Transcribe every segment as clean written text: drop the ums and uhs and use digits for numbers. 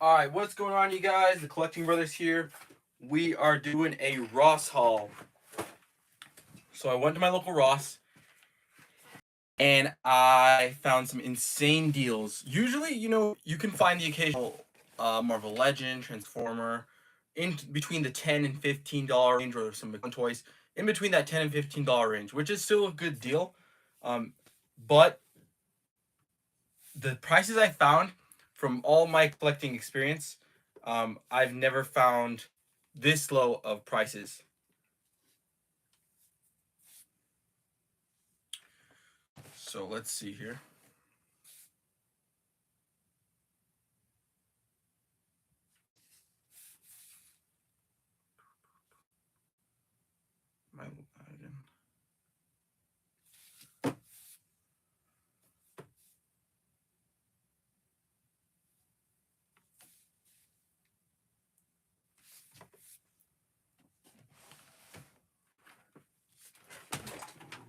All right, what's going on, you guys? The Collecting Brothers here. We are doing a Ross haul. So I went to my local Ross and I found some insane deals. Usually, you can find the occasional Marvel Legend, Transformer in between the $10 and $15 range, or some toys in between that $10 and $15 range, which is still a good deal. Um, but the prices I found from all my collecting experience, I've never found this low of prices. So let's see here. My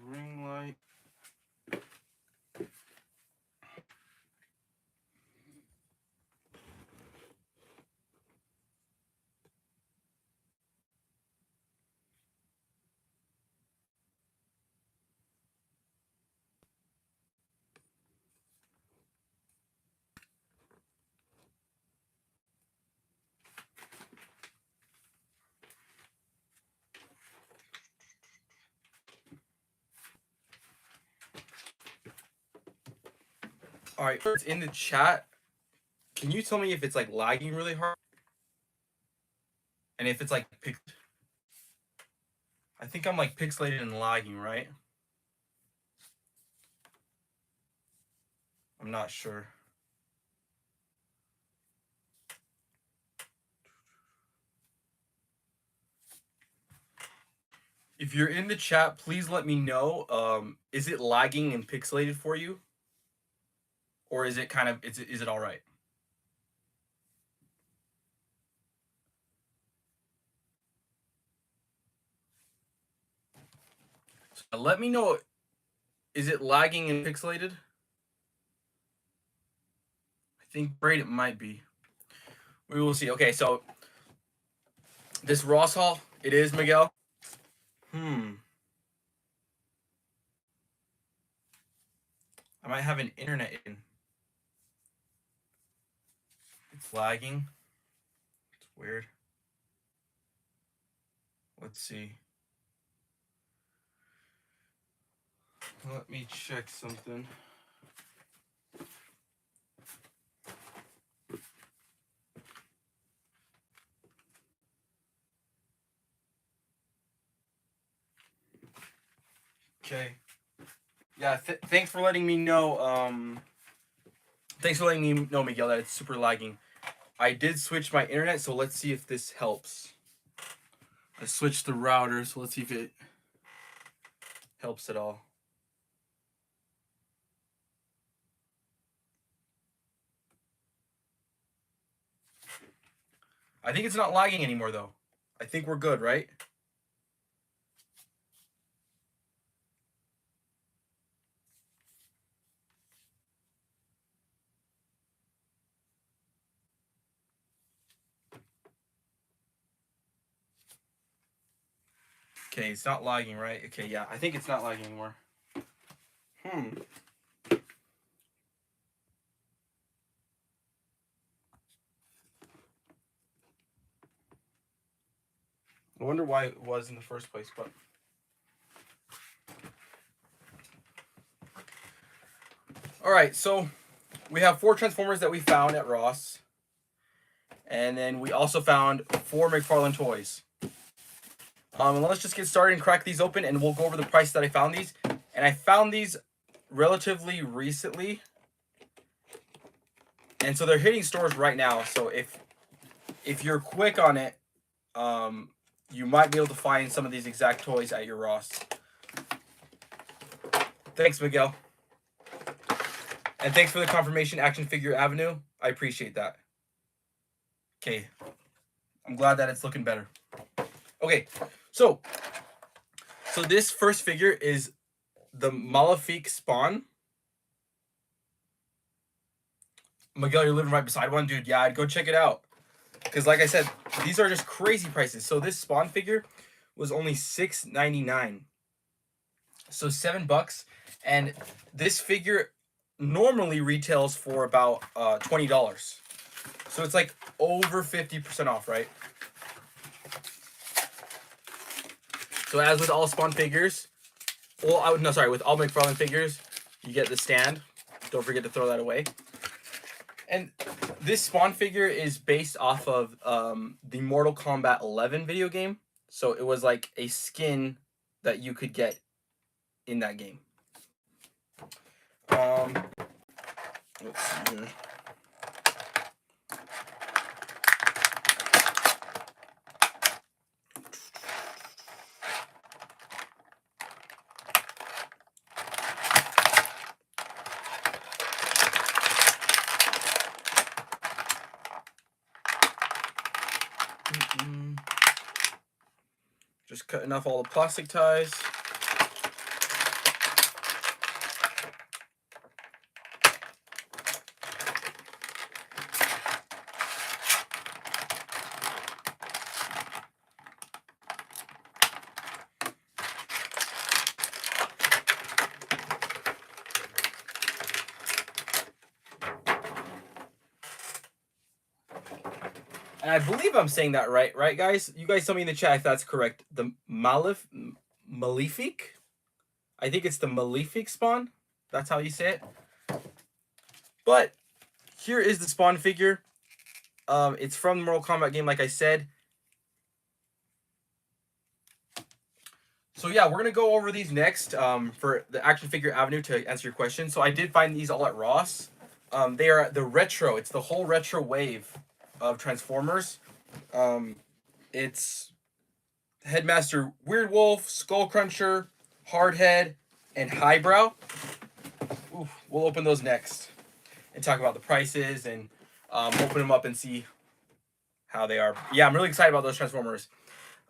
ring light. All right, it's in the chat. Can you tell me if it's like lagging really hard, and if it's like I think I'm like pixelated and lagging, right? I'm not sure. If you're in the chat, please let me know. Is it lagging and pixelated for you, or is it kind of is it all right? So let me know. Is it lagging and pixelated? I think great it might be. We will see. Okay, so this Ross haul, it is Miguel. I might have an internet in. It's lagging. It's weird. Let's see. Let me check something. Okay. Yeah, thanks for letting me know. Thanks for letting me know, Miguel, that it's super lagging. I did switch my internet, so let's see if this helps. I switched the router, so let's see if it helps at all. I think it's not lagging anymore, though. I think we're good, right? Okay, it's not lagging, right? Okay, yeah, I think it's not lagging anymore. I wonder why it was in the first place, but all right, so we have 4 Transformers that we found at Ross, and then we also found 4 McFarlane toys. And let's just get started and crack these open, and we'll go over the price that I found these. And I found these relatively recently, and so they're hitting stores right now. So if you're quick on it, you might be able to find some of these exact toys at your Ross. Thanks, Miguel. And thanks for the confirmation, Action Figure Avenue. I appreciate that. Okay. I'm glad that it's looking better. Okay, so this first figure is the Malefic Spawn. Miguel, you're living right beside one, dude. Yeah, I'd go check it out. Because like I said, these are just crazy prices. So this Spawn figure was only $6.99. So $7. And this figure normally retails for about $20. So it's like over 50% off, right? So as with all Spawn figures, well, no, sorry, with all McFarlane figures, you get the stand. Don't forget to throw that away. And this Spawn figure is based off of the Mortal Kombat 11 video game. So it was like a skin that you could get in that game. Let's see here. Just cutting off all the plastic ties. And I believe I'm saying that right, guys? You guys tell me in the chat if that's correct. The Malefic? I think it's the Malefic Spawn. That's how you say it. But here is the Spawn figure. It's from the Mortal Kombat game, like I said. So yeah, we're going to go over these next for the Action Figure Avenue to answer your question. So I did find these all at Ross. They are the retro. It's the whole retro wave of Transformers. It's Headmaster Weirdwolf, Skullcruncher, Hardhead, and Highbrow. Oof, we'll open those next and talk about the prices and open them up and see how they are. Yeah, I'm really excited about those Transformers.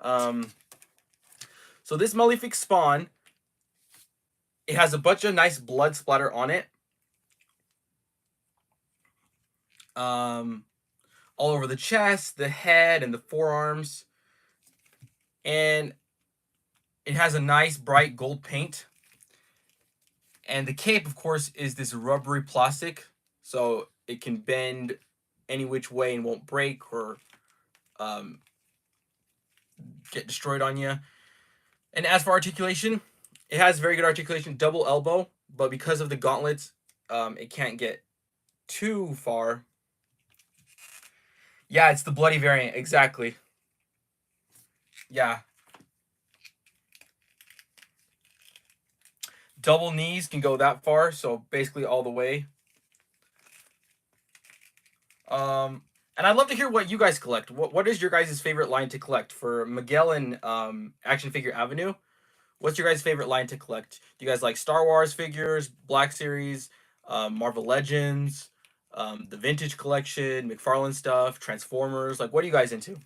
So this Malefic Spawn, it has a bunch of nice blood splatter on it. All over the chest, the head, and the forearms. And it has a nice bright gold paint. And the cape, of course, is this rubbery plastic. So it can bend any which way and won't break or get destroyed on you. And as for articulation, it has very good articulation, double elbow. But because of the gauntlets, it can't get too far. Yeah, it's the bloody variant, exactly. Yeah. Double knees can go that far, so basically all the way. And I'd love to hear what you guys collect. What is your guys' favorite line to collect? For Miguel and Action Figure Avenue, what's your guys' favorite line to collect? Do you guys like Star Wars figures, Black Series, Marvel Legends, the Vintage Collection, McFarlane stuff, Transformers? Like, what are you guys into?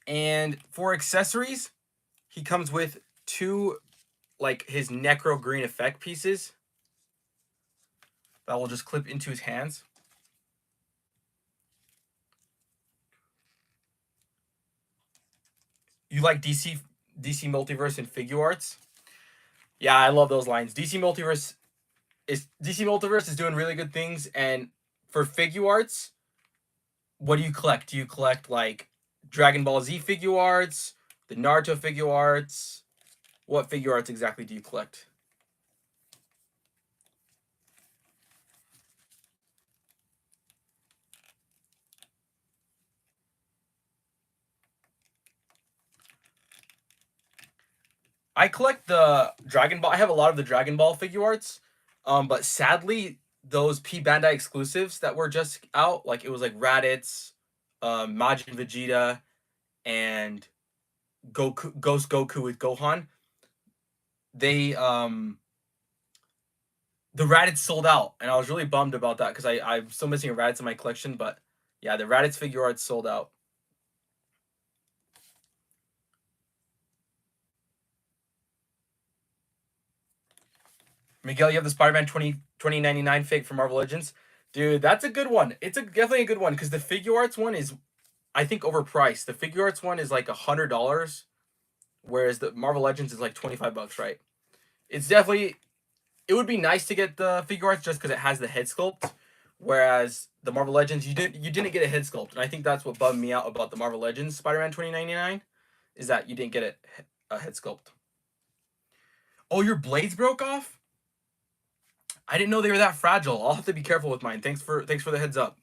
And for accessories, he comes with two, like, his Necro Green effect pieces that will just clip into his hands. You like DC Multiverse and Figuarts? Yeah, I love those lines. DC Multiverse is doing really good things, and for Figuarts, what do you collect? Do you collect like Dragon Ball Z Figuarts, the Naruto Figuarts? What Figuarts exactly do you collect? I collect the Dragon Ball. I have a lot of the Dragon Ball Figuarts, but sadly, those P Bandai exclusives that were just out, like it was like Raditz, Majin Vegeta, and Goku, Ghost Goku with Gohan. They the Raditz sold out, and I was really bummed about that because I'm still missing a Raditz in my collection. But yeah, the Raditz Figuarts sold out. Miguel, you have the Spider-Man 2099 fig from Marvel Legends. Dude, that's a good one. It's definitely a good one because the figure arts one is, I think, overpriced. The figure arts one is like $100, whereas the Marvel Legends is like $25, right? It's definitely, it would be nice to get the figure arts just because it has the head sculpt, whereas the Marvel Legends you didn't get a head sculpt, and I think that's what bummed me out about the Marvel Legends Spider-Man 2099, is that you didn't get a head sculpt. Oh, your blades broke off? I didn't know they were that fragile. I'll have to be careful with mine. Thanks for the heads up.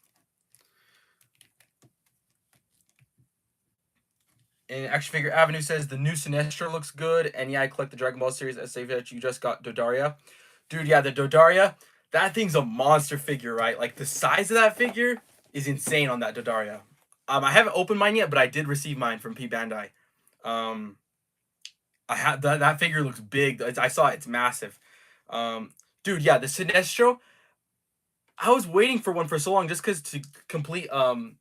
And Action Figure Avenue says the new Sinestro looks good. And yeah, I collect the Dragon Ball series as that you just got Dodaria. Dude, yeah, the Dodaria, that thing's a monster figure, right? Like the size of that figure is insane on that Dodaria. I haven't opened mine yet, but I did receive mine from P Bandai. I had that figure looks big. I saw it, it's massive. Dude, yeah, the Sinestro. I was waiting for one for so long just because to complete to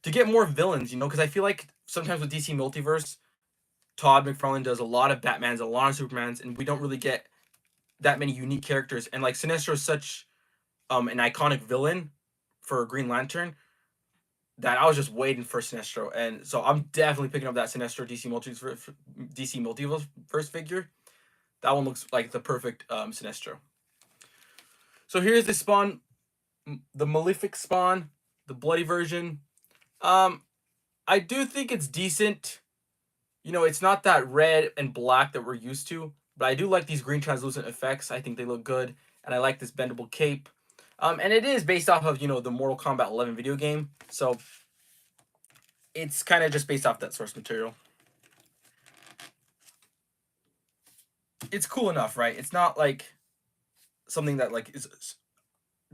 get more villains, because I feel like sometimes with DC Multiverse, Todd McFarlane does a lot of Batmans, a lot of Supermans, and we don't really get that many unique characters. And like Sinestro is such an iconic villain for Green Lantern that I was just waiting for Sinestro, and so I'm definitely picking up that Sinestro DC Multiverse figure. That one looks like the perfect Sinestro. So here's the Spawn, the Malefic Spawn, the bloody version. I do think it's decent. It's not that red and black that we're used to, but I do like these green translucent effects. I think they look good, and I like this bendable cape. And it is based off of, the Mortal Kombat 11 video game, so it's kind of just based off that source material. It's cool enough, right? It's not like something that like is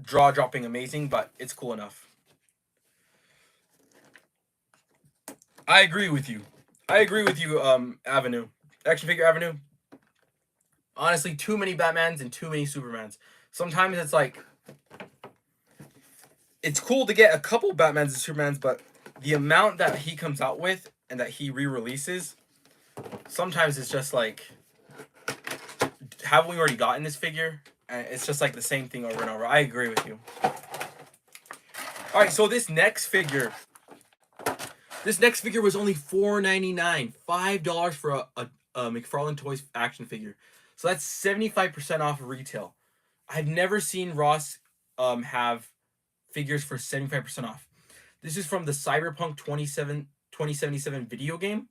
jaw-dropping amazing, but it's cool enough. I agree with you. Avenue. Action Figure Avenue. Honestly, too many Batmans and too many Supermans. Sometimes it's like, it's cool to get a couple Batmans and Supermans, but the amount that he comes out with and that he re-releases, sometimes it's just like, haven't we already gotten this figure? And it's just like the same thing over and over. I agree with you. All right, so this next figure was only $4.99, $5 for a McFarlane Toys action figure. So that's 75% off of retail. I've never seen Ross have figures for 75% off. This is from the Cyberpunk 2077 video game.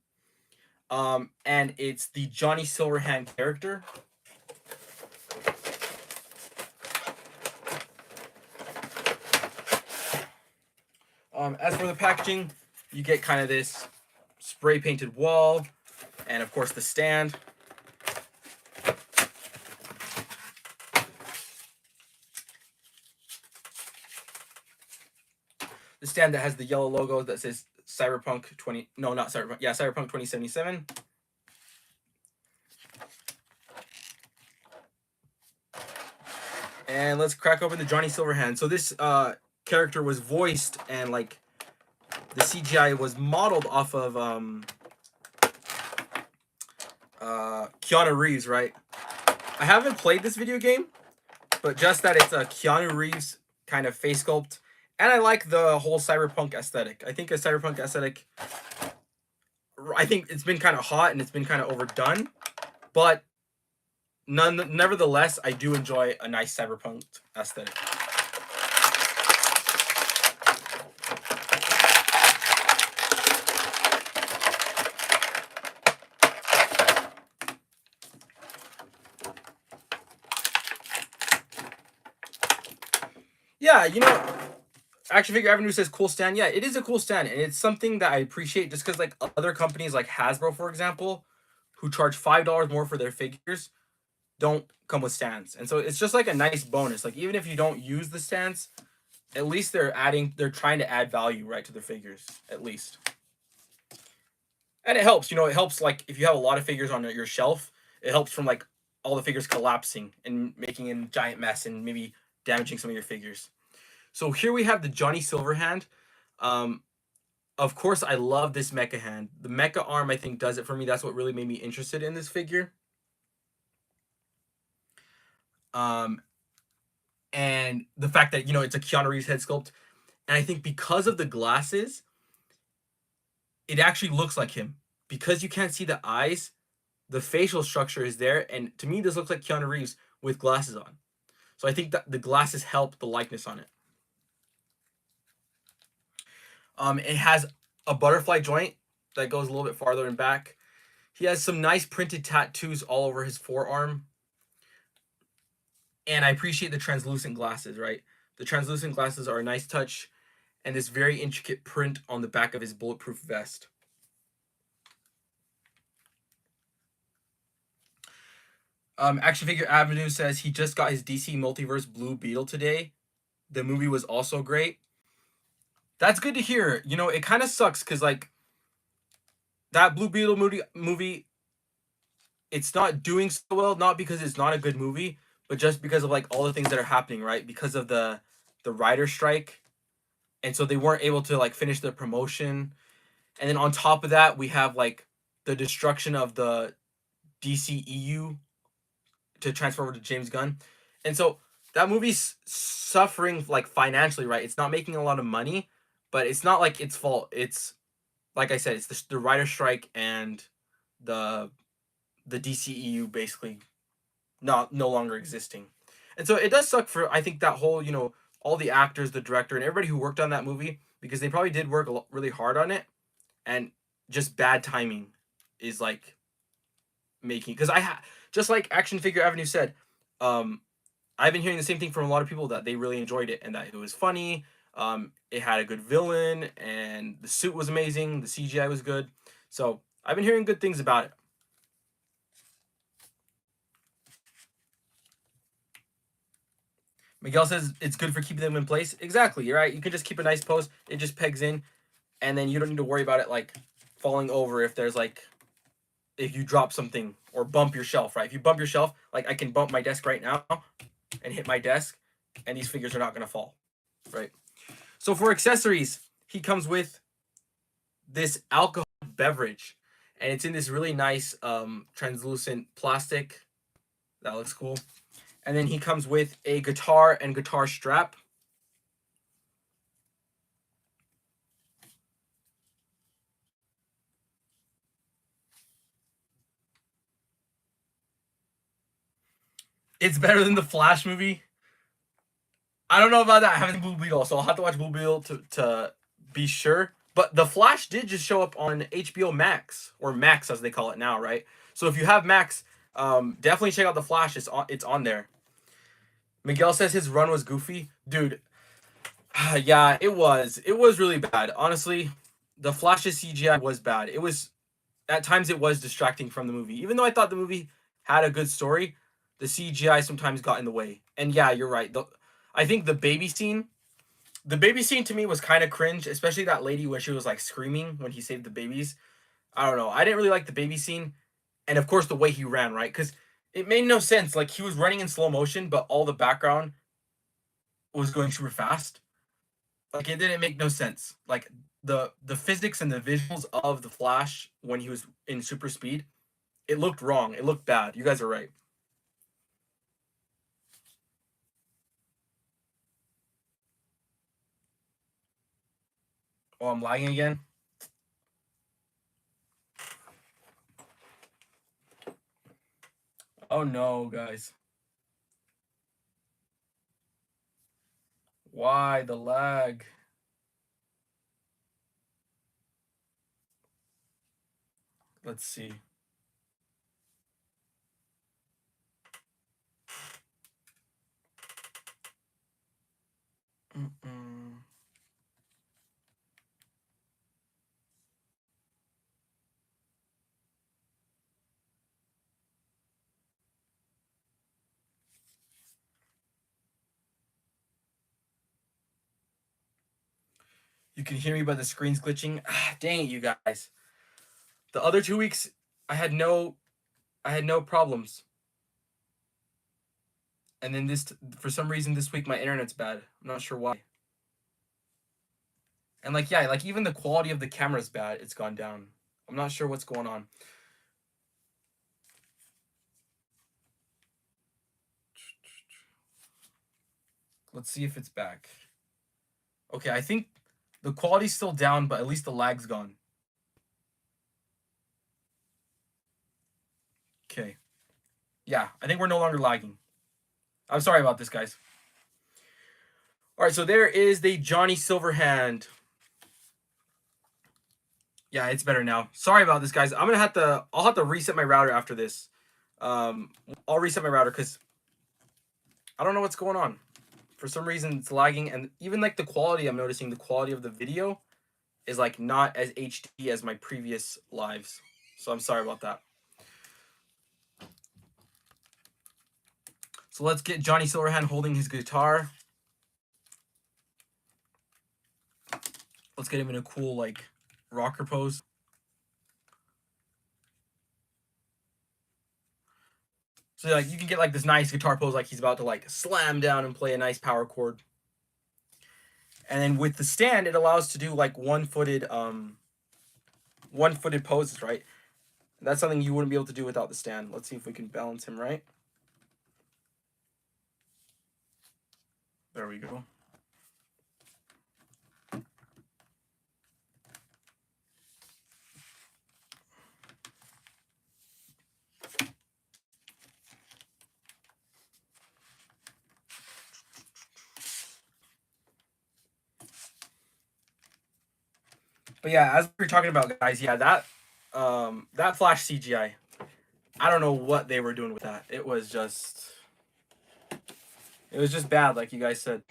And it's the Johnny Silverhand character. As for the packaging, you get kind of this spray painted wall, and of course the stand. The stand that has the yellow logo that says Cyberpunk 2077. And let's crack open the Johnny Silverhand. So this character was voiced, and like the CGI was modeled off of Keanu Reeves, right? I haven't played this video game, but just that it's a Keanu Reeves kind of face sculpt, and I like the whole cyberpunk aesthetic. I think a cyberpunk aesthetic, I think it's been kind of hot and it's been kind of overdone, but nevertheless, I do enjoy a nice cyberpunk aesthetic. Yeah, Action Figure Avenue says cool stand. Yeah, it is a cool stand, and it's something that I appreciate just because like other companies like Hasbro, for example, who charge $5 more for their figures, don't come with stands. And so it's just like a nice bonus. Like even if you don't use the stands, at least they're trying to add value, right, to their figures, at least. And it helps, it helps like if you have a lot of figures on your shelf, it helps from like all the figures collapsing and making a giant mess and maybe damaging some of your figures. So here we have the Johnny Silverhand. Of course, I love this mecha hand. The mecha arm, I think, does it for me. That's what really made me interested in this figure. And the fact that, it's a Keanu Reeves head sculpt. And I think because of the glasses, it actually looks like him. Because you can't see the eyes, the facial structure is there. And to me, this looks like Keanu Reeves with glasses on. So I think that the glasses help the likeness on it. It has a butterfly joint that goes a little bit farther in back. He has some nice printed tattoos all over his forearm. And I appreciate the translucent glasses, right? The translucent glasses are a nice touch, and this very intricate print on the back of his bulletproof vest. Action Figure Avenue says he just got his DC Multiverse Blue Beetle today. The movie was also great. That's good to hear. It kind of sucks because, like, that Blue Beetle movie, it's not doing so well, not because it's not a good movie, but just because of, like, all the things that are happening, right? Because of the writer strike. And so they weren't able to, like, finish the promotion. And then on top of that, we have, like, the destruction of the DCEU to transfer over to James Gunn. And so that movie's suffering, like, financially, right? It's not making a lot of money, but it's not like its fault. It's, like I said, it's the writer strike and the DCEU basically no longer existing. And so it does suck for, I think, that whole, all the actors, the director, and everybody who worked on that movie, because they probably did work really hard on it, and just bad timing is, like, making, because just like Action Figure Avenue said, I've been hearing the same thing from a lot of people, that they really enjoyed it and that it was funny. It had a good villain, and the suit was amazing. The CGI was good. So I've been hearing good things about it. Miguel says it's good for keeping them in place. Exactly, you're right. You can just keep a nice pose. It just pegs in, and then you don't need to worry about it, like, falling over if there's, like, if you drop something or bump your shelf, right? If you bump your shelf, like, I can bump my desk right now and hit my desk, and these figures are not going to fall, right? So for accessories, he comes with this alcohol beverage, and it's in this really nice translucent plastic. That looks cool. And then he comes with a guitar and guitar strap. It's better than the Flash movie. I don't know about that. I haven't seen Blue Beetle, so I'll have to watch Blue Beetle to be sure. But the Flash did just show up on HBO Max, or Max as they call it now, right? So if you have Max, definitely check out the Flash. It's on there. Miguel says his run was goofy, dude. Yeah, it was. It was really bad. Honestly, the Flash's CGI was bad. It was, at times it was distracting from the movie. Even though I thought the movie had a good story, the CGI sometimes got in the way. And yeah, you're right. I think the baby scene to me was kind of cringe, especially that lady when she was, like, screaming when he saved the babies. I don't know. I didn't really like the baby scene, and of course the way he ran, right? Because it made no sense. Like, he was running in slow motion, but all the background was going super fast. Like, it didn't make no sense. Like, the physics and the visuals of the Flash when he was in super speed, it looked wrong. It looked bad. You guys are right. Oh, I'm lagging again. Oh no, guys. Why the lag? Let's see. Mm-mm. You can hear me, but the screen's glitching. Ah, dang it, you guys. The other 2 weeks, I had no problems. And then for some reason, this week my internet's bad. I'm not sure why. And, like, yeah, like, even the quality of the camera's bad. It's gone down. I'm not sure what's going on. Let's see if it's back. Okay, I think the quality's still down, but at least the lag's gone. Okay. Yeah, I think we're no longer lagging. I'm sorry about this, guys. All right, so there is the Johnny Silverhand. Yeah, it's better now. Sorry about this, guys. I'll have to reset my router after this. I'll reset my router because I don't know what's going on. For some reason, it's lagging, and even like the quality, I'm noticing the quality of the video is like not as HD as my previous lives. So I'm sorry about that. So let's get Johnny Silverhand holding his guitar. Let's get him in a cool like rocker pose. So like you can get like this nice guitar pose like he's about to like slam down and play a nice power chord. And then with the stand, it allows to do like one-footed poses, right? And that's something you wouldn't be able to do without the stand. Let's see if we can balance him right. There we go. But yeah, as we were talking about, guys, yeah, that Flash CGI, I don't know what they were doing with that. It was just bad, like you guys said.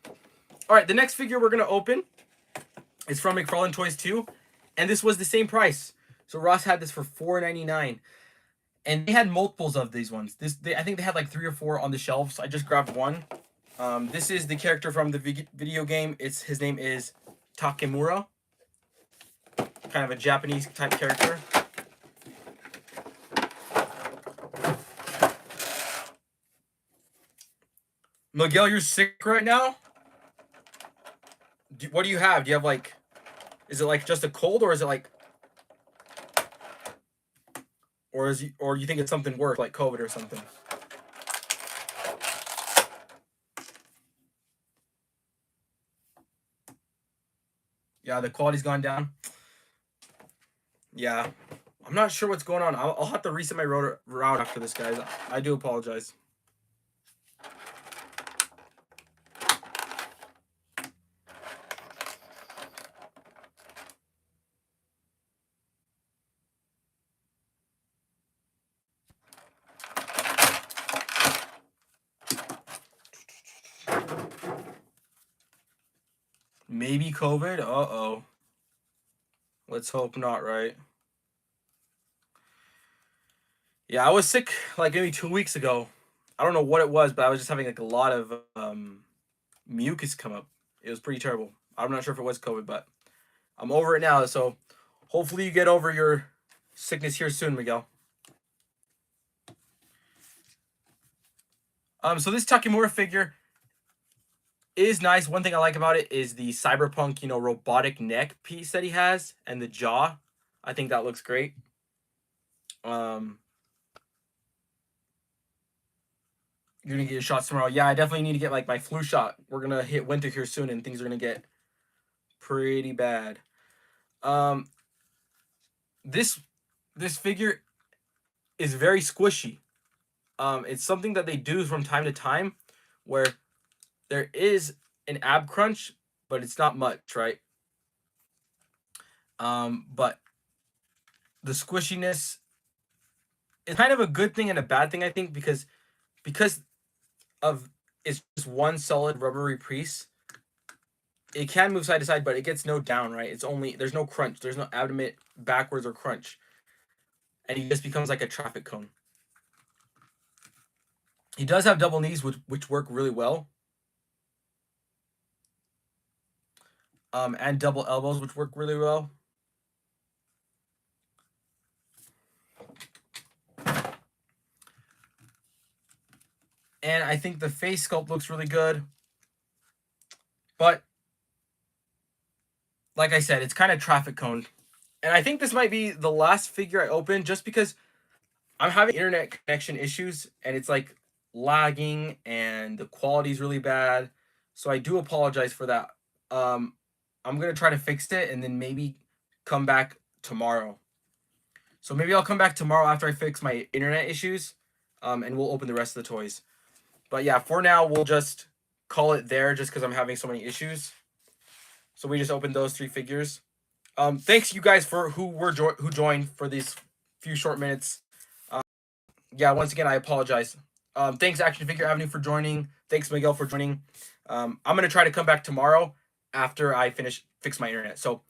All right, the next figure we're gonna open is from McFarlane Toys 2, and this was the same price. So Ross had this for $4.99, and they had multiples of these ones. I think they had like 3 or 4 on the shelves. So I just grabbed one. This is the character from the video game. His name is Takemura. Kind of a Japanese type character. Miguel, you're sick right now? What do you have? Do you have like, is it like just a cold, or is it like, or you think it's something worse like COVID or something? Yeah, the quality's gone down. Yeah, I'm not sure what's going on. I'll have to reset my route after this, guys. I do apologize. Maybe COVID? Uh-oh. Let's hope not, right? Yeah, I was sick like maybe 2 weeks ago. I don't know what it was, but I was just having like a lot of mucus come up. It was pretty terrible. I'm not sure if it was COVID, but I'm over it now. So hopefully you get over your sickness here soon, Miguel. So this Takemura figure is nice. One thing I like about it is the cyberpunk, robotic neck piece that he has and the jaw. I think that looks great. You're gonna get your shots tomorrow. Yeah, I definitely need to get like my flu shot. We're gonna hit winter here soon, and things are gonna get pretty bad. This figure is very squishy. It's something that they do from time to time, where there is an ab crunch, but it's not much, right? But the squishiness is kind of a good thing and a bad thing, I think, because of it's just one solid rubbery piece. It can move side to side, but it gets no down, right? There's no crunch. There's no abdomen backwards or crunch. And he just becomes like a traffic cone. He does have double knees, which work really well. And double elbows, which work really well. And I think the face sculpt looks really good. But like I said, it's kind of traffic cone. And I think this might be the last figure I open, just because I'm having internet connection issues, and it's like lagging and the quality is really bad. So I do apologize for that. I'm gonna try to fix it and then maybe come back tomorrow. So maybe I'll come back tomorrow after I fix my internet issues, and we'll open the rest of the toys. But yeah, for now we'll just call it there, just because I'm having so many issues. So we just opened those 3 figures. Thanks you guys for who joined for these few short minutes. Yeah, once again I apologize. Thanks Action Figure Avenue for joining. Thanks Miguel for joining. I'm gonna try to come back tomorrow after I fix my internet. So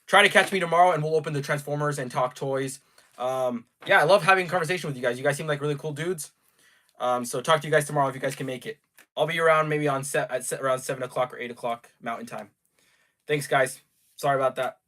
try to catch me tomorrow, and we'll open the Transformers and talk toys. Yeah, I love having a conversation with you guys. You guys seem like really cool dudes. So talk to you guys tomorrow if you guys can make it. I'll be around maybe around 7 o'clock or 8 o'clock Mountain Time. Thanks, guys. Sorry about that.